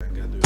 Un gars de...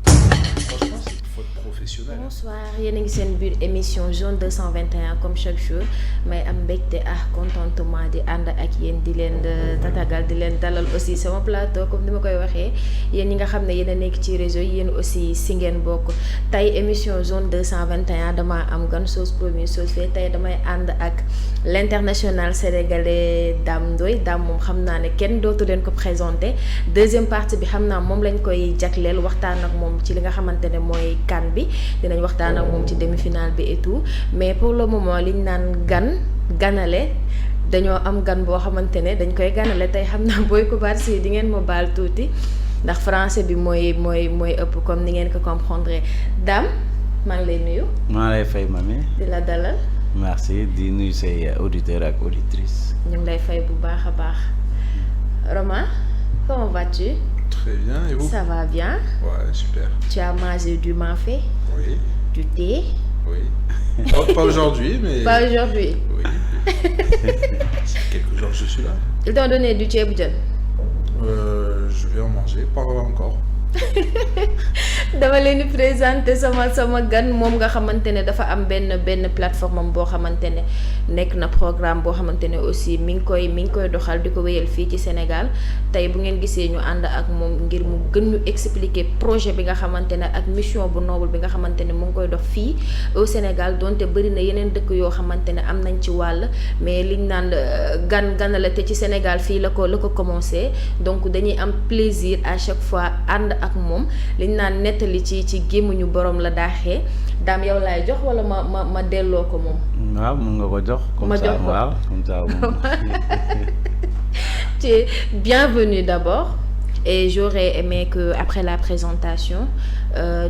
Franchement, c'est une faute professionnelle. Bonsoir yéen a ngi seen biir émission Zone 221 comme chaque jour may am mbégte contentement di ànd ak yéen di leen tatagal di leen dalal aussi sama plateau comme ni ma koy waxee yéen ñi nga xam ne yéen a nekk ci réseau yi yéen aussi si ngeen bokk tey émission Zone 221 dama am gan chose première chose fait tey damay ànd ak l'international sénégalais Dame Ndoye Dame moom xam naa ne kenn dootu leen ko présenté deuxième partie bi xam naa moom lañ koy jagleel waxtaan ak moom ci li nga xamante ne mooy CAN bi dinañ waxtaan ak moom ci demi-finale bi et tout mais pour le moment liñ naan ganale dañoo am gan boo xamante ne dañ koy ganale tey xam naa booy kubaar si di ngeen ma baal tuuti ndax français bi mooy ëpp comme ni ngeen ko comprendre Dame maa ngi lay nuyu. maa lay fay mami. di la dalal. merci di nuyu say auditeurs ak auditrices. ñu ngi lay fay bu baax a baax. Romain, comment vas-tu? Très bien, et vous? Ça va bien. Ouais, super. Tu as mangé du mafé? Oui, Du thé? oui. Pas aujourd'hui, mais... Pas aujourd'hui. Oui. Si quelques jours je suis là. Ils t'ont donné du ceebu jën. Je vais en manger, pas encore. dama leen di présenter sama gan moom nga xamante ne dafa am benn plateforme am boo xamante ne nekk na programme boo xamante ne aussi mi ngi koy doxal di ko wéyal fii ci Sénégal tey bu ngeen gisee ñu ànd ak moom ngir mu gën ñu expliquer projet bi nga xamante ne ak mission bu noble bi nga xamante ne mu ngi koy dox fii au Sénégal donte bëri na yeneen dëkk yoo xamante ne am nañ ci wàll mais liñ naan ganale te ci Sénégal fii la ko commencé donc dañuy am plaisir à chaque fois ànd ak moom liñ naan nettali ci gémmiñu borom la daaxee Dame yow laay jox wala ma delloo ko moom. waaw mun nga ko jox. ma jox ko waaw comme ça Tu es bienvenue d'abord et j'aurais aimé que après la présentation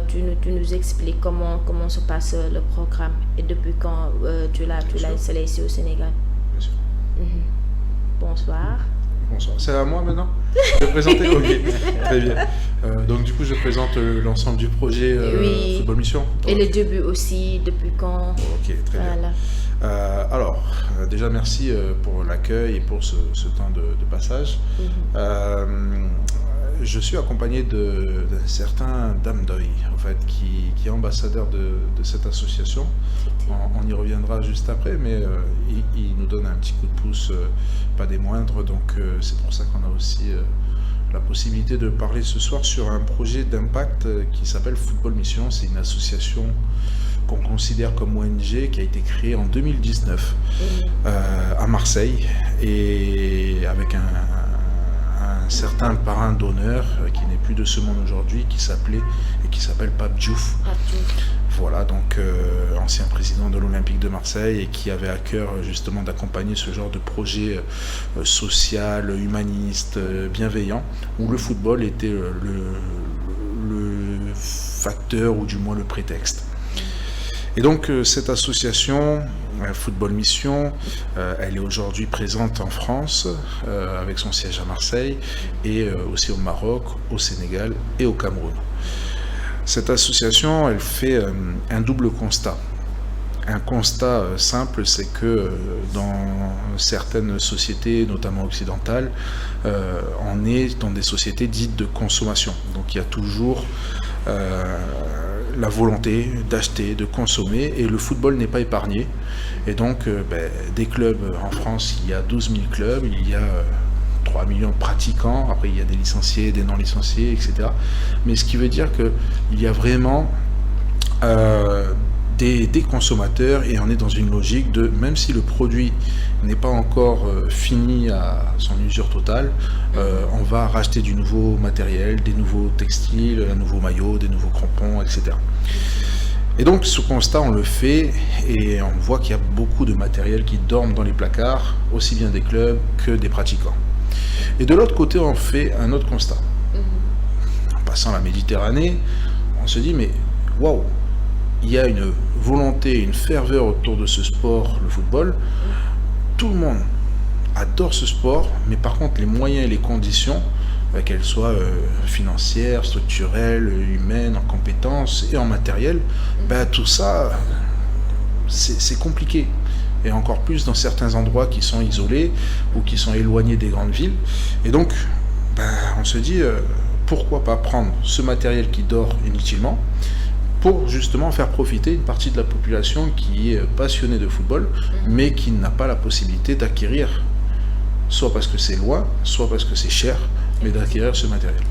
tu nous expliques comment se passe le programme et depuis quand tu l'as installé ici au Sénégal. Bien sûr. Bonsoir. Bonsoir. C'est à moi maintenant de présenter. Ok, très bien. Donc du coup, je présente l'ensemble du projet Oui. Football Mission. Et Ok. le début aussi, depuis quand? Ok, très bien. Voilà. Alors, déjà merci pour l'accueil et pour ce temps de passage. Je suis accompagné d'un certain Dame Ndoye, en fait, qui est ambassadeur de cette association. On y reviendra juste après, mais il nous donne un petit coup de pouce, pas des moindres, donc c'est pour ça qu'on a aussi la possibilité de parler ce soir sur un projet d'impact qui s'appelle Football Mission. C'est une association qu'on considère comme ONG qui a été créée en 2019 à Marseille et avec un certain parrain d'honneur qui n'est plus de ce monde aujourd'hui, qui s'appelle Pape Diouf. Voilà, donc ancien président de l'Olympique de Marseille et qui avait à cœur justement d'accompagner ce genre de projet social, humaniste, bienveillant, où le football était le facteur ou du moins le prétexte. Et donc cette association, Football Mission, elle est aujourd'hui présente en France avec son siège à Marseille et aussi au Maroc, au Sénégal et au Cameroun. Cette association, elle fait un double constat. Un constat simple, c'est que dans certaines sociétés, notamment occidentales, on est dans des sociétés dites de consommation. Donc il y a toujours la volonté d'acheter, de consommer, et le football n'est pas épargné. Et donc des clubs en France, il y a 12 000 clubs, il y a 3 millions de pratiquants, après il y a des licenciés, des non-licenciés, etc. Mais ce qui veut dire qu'il y a vraiment des consommateurs et on est dans une logique de, même si le produit n'est pas encore fini à son usure totale, on va racheter du nouveau matériel, des nouveaux textiles, un nouveau maillot, des nouveaux crampons, etc. Et donc ce constat on le fait et on voit qu'il y a beaucoup de matériel qui dorment dans les placards, aussi bien des clubs que des pratiquants. Et de l'autre côté on fait un autre constat. En passant la Méditerranée, on se dit mais waouh, il y a une volonté, une ferveur autour de ce sport, le football. Tout le monde adorent ce sport, mais par contre les moyens et les conditions, qu'elles soient financières, structurelles, humaines, en compétences et en matériel, tout ça, c'est compliqué. Et encore plus dans certains endroits qui sont isolés ou qui sont éloignés des grandes villes. Et donc, on se dit, pourquoi pas prendre ce matériel qui dort inutilement pour justement faire profiter une partie de la population qui est passionnée de football, mais qui n'a pas la possibilité d'acquérir, soit parce que c'est loin, soit parce que c'est cher, mais d'acquérir ce matériel.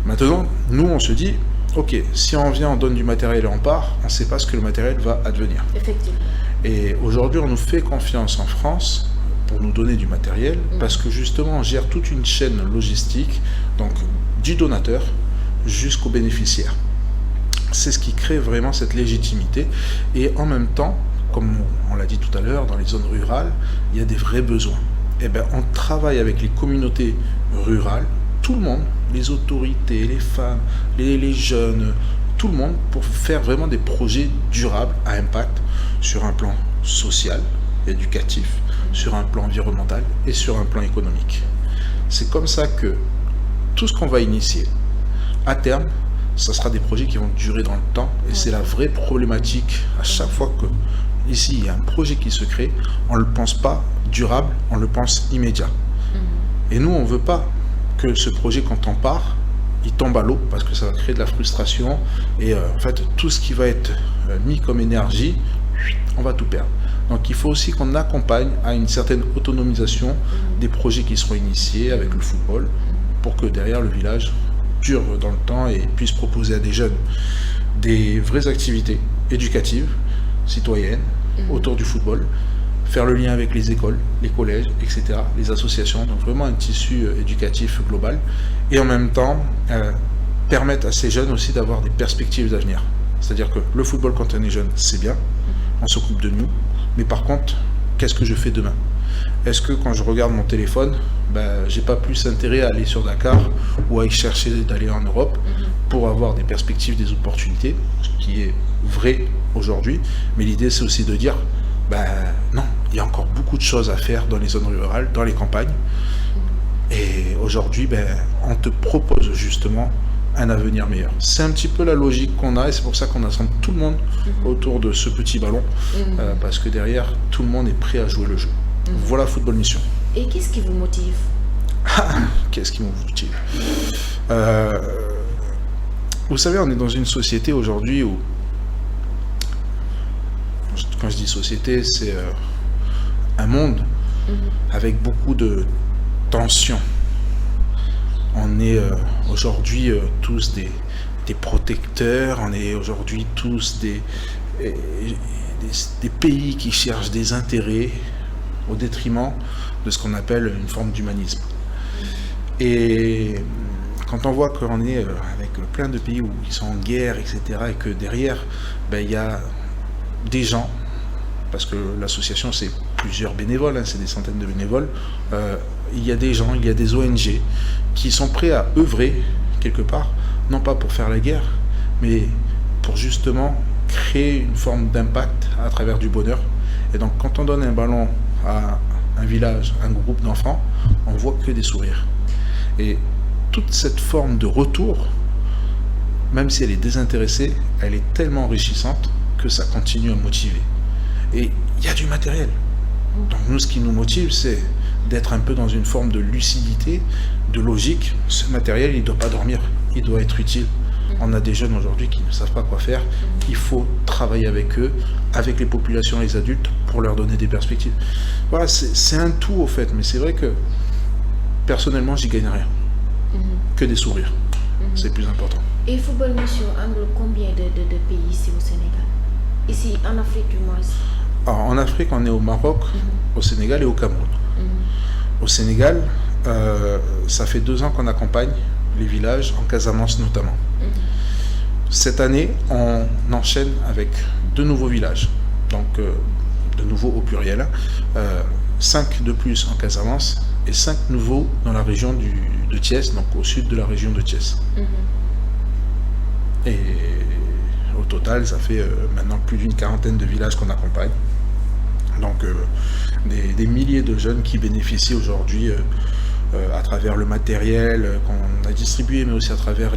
Maintenant, nous, on se dit, ok, si on vient, on donne du matériel et on part, on ne sait pas ce que le matériel va advenir. Effectivement. Et aujourd'hui, on nous fait confiance en France pour nous donner du matériel, parce que justement, on gère toute une chaîne logistique, donc du donateur jusqu'au bénéficiaire. C'est ce qui crée vraiment cette légitimité. Et en même temps, comme on l'a dit tout à l'heure, dans les zones rurales, il y a des vrais besoins. Et on travaille avec les communautés rurales, tout le monde, les autorités, les femmes, les jeunes, tout le monde, pour faire vraiment des projets durables à impact sur un plan social, éducatif, sur un plan environnemental et sur un plan économique. C'est comme ça que tout ce qu'on va initier, à terme, ça sera des projets qui vont durer dans le temps, et c'est la vraie problématique à chaque fois que ici il y a un projet qui se crée, on ne le pense pas durable, on le pense immédiat. Et nous, on ne veut pas que ce projet, quand on part, il tombe à l'eau, parce que ça va créer de la frustration, et en fait tout ce qui va être mis comme énergie, on va tout perdre. Donc il faut aussi qu'on accompagne à une certaine autonomisation des projets qui seront initiés avec le football, pour que derrière le village dure dans le temps et puisse proposer à des jeunes des vraies activités éducatives, citoyennes, autour du football, faire le lien avec les écoles, les collèges, etc., les associations, donc vraiment un tissu éducatif global, et en même temps permettre à ces jeunes aussi d'avoir des perspectives d'avenir. C'est-à-dire que le football, quand on est jeune, c'est bien, on s'occupe de nous, mais par contre, qu'est-ce que je fais demain ? Est-ce que quand je regarde mon téléphone, j'ai pas plus intérêt à aller sur Dakar ou à y chercher d'aller en Europe pour avoir des perspectives, des opportunités, ce qui est vrai aujourd'hui, mais l'idée c'est aussi de dire, non, il y a encore beaucoup de choses à faire dans les zones rurales, dans les campagnes, et aujourd'hui, on te propose justement un avenir meilleur. C'est un petit peu la logique qu'on a, et c'est pour ça qu'on assemble tout le monde autour de ce petit ballon, parce que derrière, tout le monde est prêt à jouer le jeu. Voilà Football Mission. Et qu'est-ce qui vous motive ? Qu'est-ce qui me motive ? Vous savez, on est dans une société aujourd'hui où, quand je dis société, c'est un monde avec beaucoup de tensions. On est aujourd'hui tous des protecteurs, on est aujourd'hui tous des pays qui cherchent des intérêts au détriment de ce qu'on appelle une forme d'humanisme. Et quand on voit qu'on est avec plein de pays où ils sont en guerre, etc., et que derrière, il y a des gens, parce que l'association c'est plusieurs bénévoles, c'est des centaines de bénévoles, il y a des gens, il y a des ONG qui sont prêts à œuvrer quelque part, non pas pour faire la guerre, mais pour justement créer une forme d'impact à travers du bonheur. Et donc quand on donne un ballon à un village, un groupe d'enfants, on voit que des sourires. Et toute cette forme de retour, même si elle est désintéressée, elle est tellement enrichissante que ça continue à motiver. Et il y a du matériel. Donc nous, ce qui nous motive, c'est d'être un peu dans une forme de lucidité, de logique. Ce matériel, il ne doit pas dormir, il doit être utile. On a des jeunes aujourd'hui qui ne savent pas quoi faire. Il faut travailler avec eux, avec les populations, les adultes, pour leur donner des perspectives. Voilà, c'est un tout au fait, mais c'est vrai que personnellement, j'y gagne rien. Que des sourires. C'est plus important. Et Football Mission englobe combien de pays ici au Sénégal ? Ici, en Afrique du moins. Alors, en Afrique, on est au Maroc, au Sénégal et au Cameroun. Au Sénégal, ça fait 2 ans qu'on accompagne les villages, en Casamance notamment. Cette année, on enchaîne avec 2 nouveaux villages, donc de nouveau au pluriel, 5 de plus en Casamance et 5 nouveaux dans la région de Thiès, donc au sud de la région de Thiès. Et au total, ça fait maintenant plus d'une 40aine de villages qu'on accompagne. Donc des milliers de jeunes qui bénéficient aujourd'hui à travers le matériel qu'on a distribué, mais aussi à travers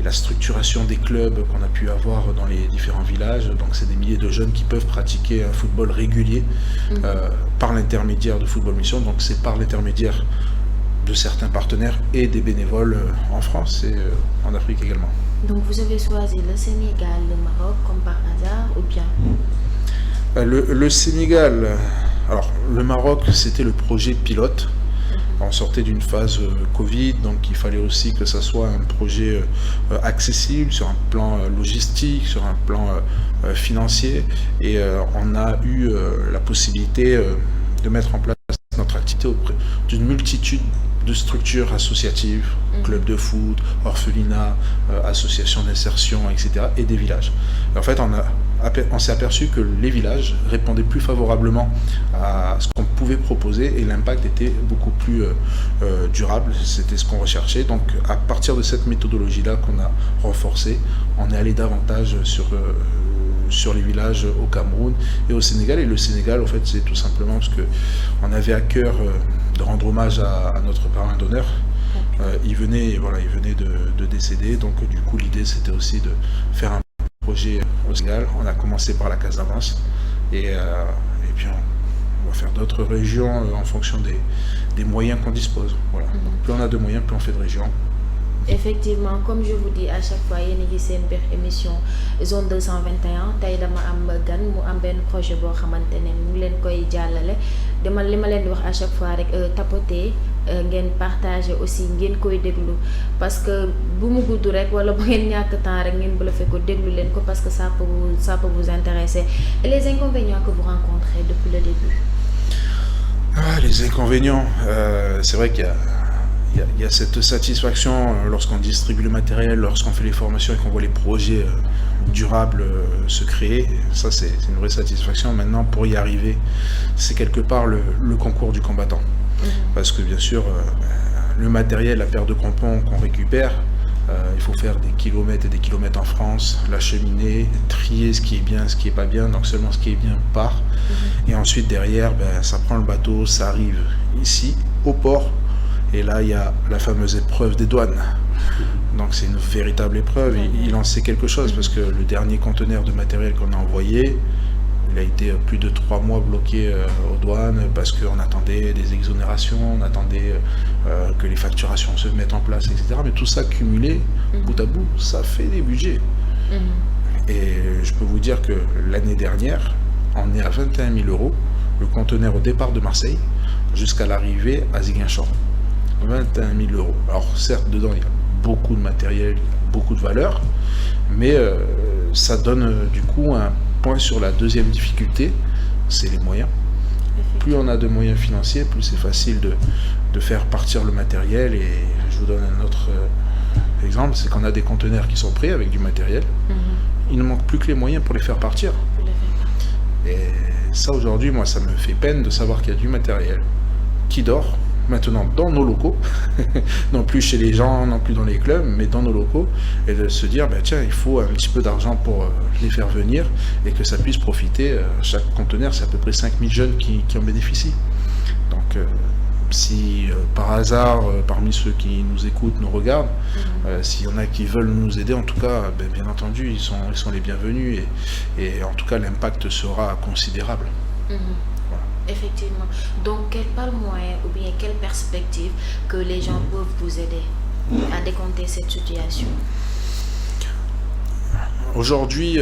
la structuration des clubs qu'on a pu avoir dans les différents villages. Donc c'est des milliers de jeunes qui peuvent pratiquer un football régulier par l'intermédiaire de Football Mission. Donc c'est par l'intermédiaire de certains partenaires et des bénévoles en France et en Afrique également. Donc vous avez choisi le Sénégal, le Maroc comme par hasard ou bien? Le Sénégal, alors le Maroc c'était le projet pilote. On sortait d'une phase Covid, donc il fallait aussi que ça soit un projet accessible sur un plan logistique, sur un plan financier. Et on a eu la possibilité de mettre en place notre activité auprès d'une multitude de structures associatives, clubs de foot, orphelinats, associations d'insertion, etc. et des villages. Et en fait, on s'est aperçu que les villages répondaient plus favorablement à ce qu'on pouvait proposer et l'impact était beaucoup plus durable, c'était ce qu'on recherchait. Donc à partir de cette méthodologie-là qu'on a renforcée, on est allé davantage sur les villages au Cameroun et au Sénégal. Et le Sénégal, en fait, c'est tout simplement parce qu'on avait à cœur de rendre hommage à notre parrain d'honneur. Il venait de décéder, donc du coup l'idée c'était aussi de faire un projet au Sénégal. On a commencé par la Casamance et puis on va faire d'autres régions en fonction des moyens qu'on dispose. Voilà. Donc, plus on a de moyens, plus on fait de régions. Effectivement, comme je vous dis à chaque fois yéen a ngi seen biir émission zone 221 tey dama am gan mu am benn projet boo xamante ne mu ngi leen koy jàllale dama li ma leen di wax à chaque fois rek tapoter ngeen partager aussi ngeen koy déglu parce que bu mu gudd rek wala bu ngeen ñàkk temps rek ngeen bluffé ko déglu leen ko parce que ça peut vous intéresser. Et les inconvénients que vous rencontrez depuis le début? Les inconvénients, c'est vrai qu'il y a cette satisfaction lorsqu'on distribue le matériel, lorsqu'on fait les formations et qu'on voit les projets durables se créer. Ça, c'est une vraie satisfaction. Maintenant, pour y arriver, c'est quelque part le concours du combattant. Parce que bien sûr, le matériel, la paire de crampons qu'on récupère, il faut faire des kilomètres et des kilomètres en France, l'acheminer, trier ce qui est bien, ce qui est pas bien, donc seulement ce qui est bien part. Et ensuite, derrière, ça prend le bateau, ça arrive ici, au port. Et là, il y a la fameuse épreuve des douanes. Donc c'est une véritable épreuve. Il en sait quelque chose parce que le dernier conteneur de matériel qu'on a envoyé, il a été plus de 3 mois bloqué aux douanes parce qu'on attendait des exonérations, on attendait que les facturations se mettent en place, etc. Mais tout ça cumulé, bout à bout, ça fait des budgets. Et je peux vous dire que l'année dernière, on est à 21 000 €, le conteneur au départ de Marseille jusqu'à l'arrivée à Ziguinchor. 21 000 €. Alors certes, dedans, il y a beaucoup de matériel, beaucoup de valeur, mais ça donne du coup un point sur la deuxième difficulté, c'est les moyens. Plus on a de moyens financiers, plus c'est facile de faire partir le matériel. Et je vous donne un autre exemple, c'est qu'on a des conteneurs qui sont prêts avec du matériel. Il ne manque plus que les moyens pour les faire partir. Et ça aujourd'hui, moi, ça me fait peine de savoir qu'il y a du matériel qui dort maintenant dans nos locaux, non plus chez les gens, non plus dans les clubs, mais dans nos locaux, et de se dire, tiens, il faut un petit peu d'argent pour les faire venir, et que ça puisse profiter, chaque conteneur, c'est à peu près 5000 jeunes qui en bénéficient. Donc, si par hasard, parmi ceux qui nous écoutent, nous regardent, s'il y en a qui veulent nous aider, en tout cas, bien entendu, ils sont les bienvenus, et en tout cas, l'impact sera considérable. Effectivement. Donc, quel moyen ou bien quelle perspective que les gens peuvent vous aider à décompter cette situation? Aujourd'hui,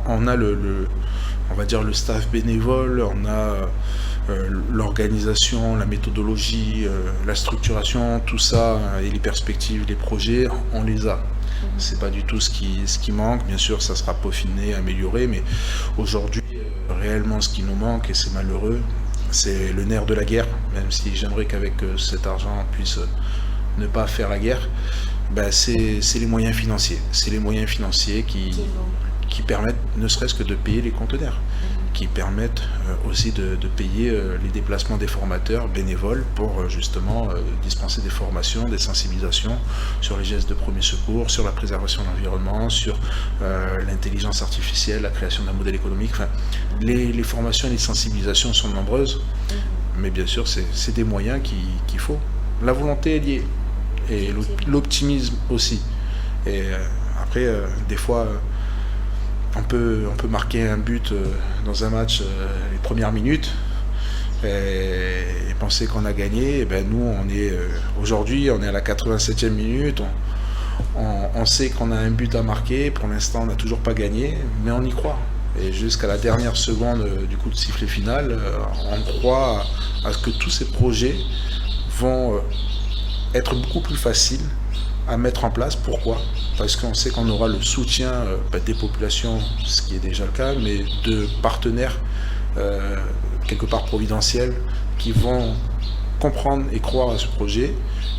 on a on va dire le staff bénévole, on a l'organisation, la méthodologie, la structuration, tout ça, et les perspectives, les projets, on les a. C'est pas du tout ce qui manque. Bien sûr, ça sera peaufiné, amélioré, mais aujourd'hui, réellement, ce qui nous manque, et c'est malheureux, c'est le nerf de la guerre. Même si j'aimerais qu'avec cet argent, on puisse ne pas faire la guerre, c'est les moyens financiers. C'est les moyens financiers qui permettent, ne serait-ce que de payer les conteneurs, qui permettent aussi de payer les déplacements des formateurs bénévoles pour justement dispenser des formations, des sensibilisations sur les gestes de premier secours, sur la préservation de l'environnement, sur l'intelligence artificielle, la création d'un modèle économique. Enfin, les formations et les sensibilisations sont nombreuses, mais bien sûr c'est des moyens qu'il faut. La volonté est liée et l'optimisme aussi. Et après, des fois, on peut marquer un but dans un match les premières minutes et penser qu'on a gagné. Et ben nous, aujourd'hui, on est à la 87e minute. On sait qu'on a un but à marquer. Pour l'instant, on n'a toujours pas gagné, mais on y croit. Et jusqu'à la dernière seconde du coup de sifflet final, on croit à ce que tous ces projets vont être beaucoup plus faciles à mettre en place. Pourquoi ? Parce qu'on sait qu'on aura le soutien des populations, ce qui est déjà le cas, mais de partenaires quelque part providentiels qui vont comprendre et croire à ce projet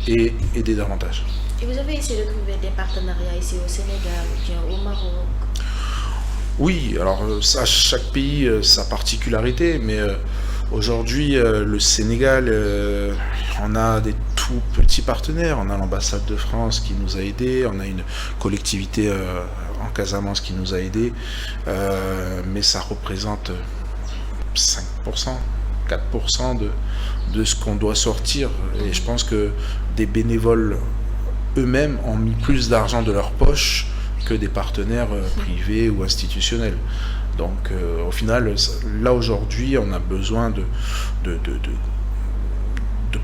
et aider davantage. Et vous avez essayé de trouver des partenariats ici au Sénégal ou bien au Maroc? Oui, alors chaque pays sa particularité, mais aujourd'hui le Sénégal, on a des tout petits partenaires. On a l'ambassade de France qui nous a aidés, on a une collectivité en Casamance qui nous a aidés, mais ça représente 5%, 4% de ce qu'on doit sortir. Et je pense que des bénévoles eux-mêmes ont mis plus d'argent de leur poche que des partenaires privés ou institutionnels. Donc au final, là aujourd'hui, on a besoin de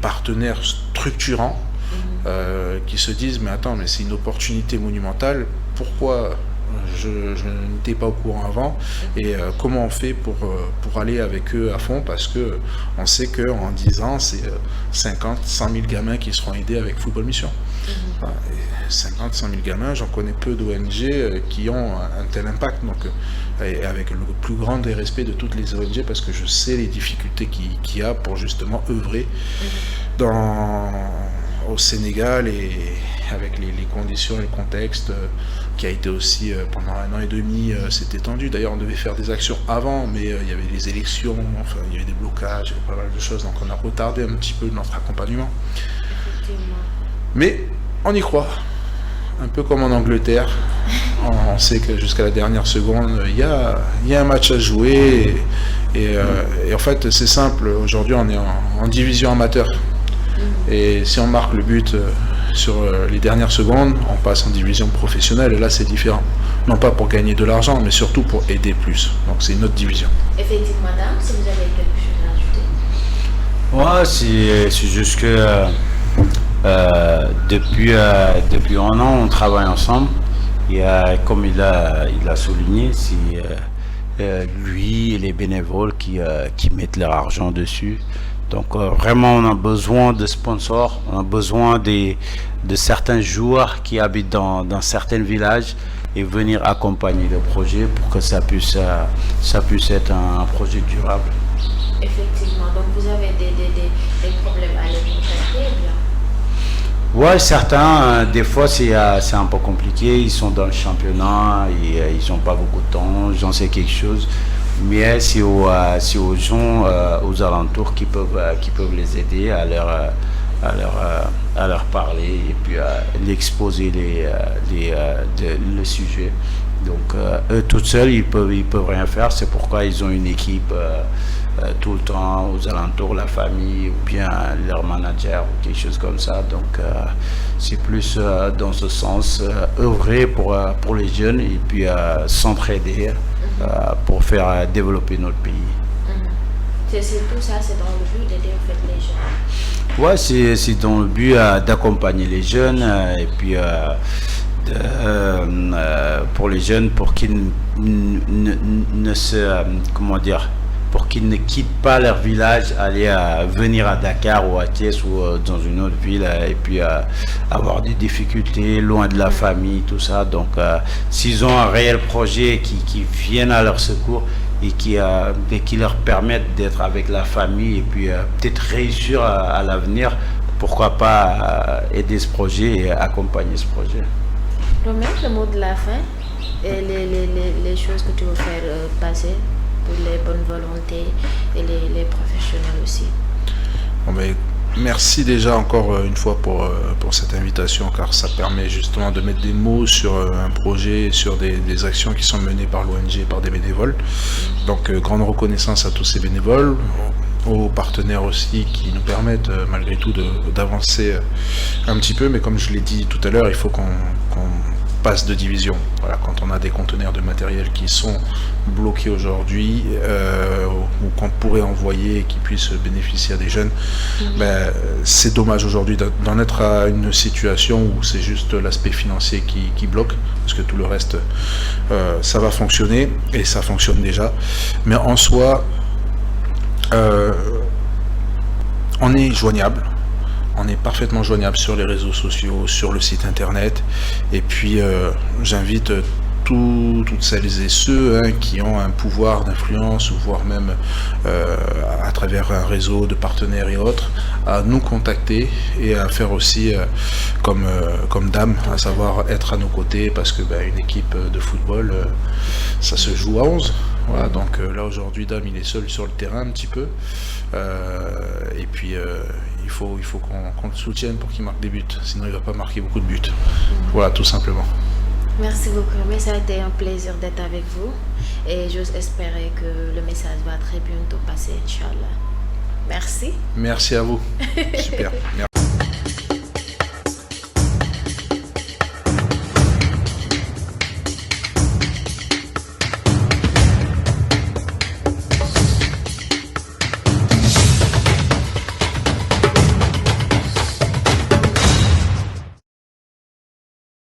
partenaires structurants qui se disent mais attends, mais c'est une opportunité monumentale, pourquoi je n'étais pas au courant avant, et comment on fait pour aller avec eux à fond, parce que on sait qu'en 10 ans c'est 50, 100 000 gamins qui seront aidés avec Football Mission. Et 50, 100 000 gamins, j'en connais peu d'ONG qui ont un tel impact, donc et avec le plus grand des respects de toutes les ONG, parce que je sais les difficultés qu'il y a pour justement œuvrer au Sénégal, et avec les conditions et le contexte qui a été aussi pendant 1 an et demi, s'est étendu. D'ailleurs, on devait faire des actions avant, mais il y avait les élections, enfin, il y avait des blocages, il y avait pas mal de choses, donc on a retardé un petit peu notre accompagnement. Mais on y croit, un peu comme en Angleterre. On sait que jusqu'à la dernière seconde, il y a un match à jouer, et en fait c'est simple. Aujourd'hui on est en division amateur, et si on marque le but sur les dernières secondes, on passe en division professionnelle, et là c'est différent. Non pas pour gagner de l'argent, mais surtout pour aider plus. Donc c'est une autre division. Effectivement, madame, si vous avez quelque chose à ajouter. Ouais, c'est juste que depuis 1 an, on travaille ensemble. Et comme il a souligné, c'est lui et les bénévoles qui mettent leur argent dessus. Donc vraiment, on a besoin de sponsors, on a besoin de certains joueurs qui habitent dans certains villages et venir accompagner le projet pour que ça puisse être un projet durable. Effectivement, donc vous avez des problèmes à les contacter, bien? Ouais, certains, des fois c'est un peu compliqué, ils sont dans le championnat et ils n'ont pas beaucoup de temps, j'en sais quelque chose, mais c'est aux gens aux alentours qui peuvent les aider à leur parler et puis à l'exposer le sujet. Donc eux tout seuls ils peuvent rien faire, c'est pourquoi ils ont une équipe tout le temps aux alentours, la famille ou bien leur manager ou quelque chose comme ça. Donc c'est plus dans ce sens, œuvrer pour les jeunes et puis s'entraider pour faire développer notre pays. C'est tout ça, c'est dans le but d'aider en fait les jeunes. Ouais, c'est dans le but d'accompagner les jeunes et puis pour les jeunes, pour qu'ils pour qu'ils ne quittent pas leur village, venir à Dakar ou à Thiès ou dans une autre ville et puis avoir des difficultés loin de la famille, tout ça. Donc s'ils ont un réel projet qui viennent à leur secours et qui leur permettent d'être avec la famille et puis peut-être réussir à l'avenir, pourquoi pas aider ce projet et accompagner ce projet. Donc même le mot de la fin et les choses que tu veux faire passer. pour les bonnes volontés et les professionnels aussi. Bon, ben, merci déjà encore une fois pour cette invitation, car ça permet justement de mettre des mots sur un projet, sur des actions qui sont menées par l'ONG, par des bénévoles. Donc grande reconnaissance à tous ces bénévoles, aux partenaires aussi qui nous permettent malgré tout d'avancer un petit peu, mais comme je l'ai dit tout à l'heure, il faut qu'on passe de division. Voilà, quand on a des conteneurs de matériel qui sont bloqués aujourd'hui ou qu'on pourrait envoyer et qui puissent bénéficier à des jeunes, ben, c'est dommage aujourd'hui d'en être à une situation où c'est juste l'aspect financier qui bloque, parce que tout le reste ça va fonctionner et ça fonctionne déjà, mais en soi on est joignable. On est parfaitement joignable sur les réseaux sociaux, sur le site internet. Et puis j'invite toutes celles et ceux qui ont un pouvoir d'influence, ou voire même à travers un réseau de partenaires et autres, à nous contacter et à faire aussi comme Dame, à savoir être à nos côtés, parce que une équipe de football, ça se joue à 11. Voilà, donc là aujourd'hui Dame il est seul sur le terrain un petit peu, et puis il faut qu'on le soutienne pour qu'il marque des buts, sinon il va pas marquer beaucoup de buts. Voilà, tout simplement. Merci beaucoup, mais ça a été un plaisir d'être avec vous et j'ose espérer que le message va très bientôt passer, Inch'Allah. Merci. Merci à vous. Super. Merci.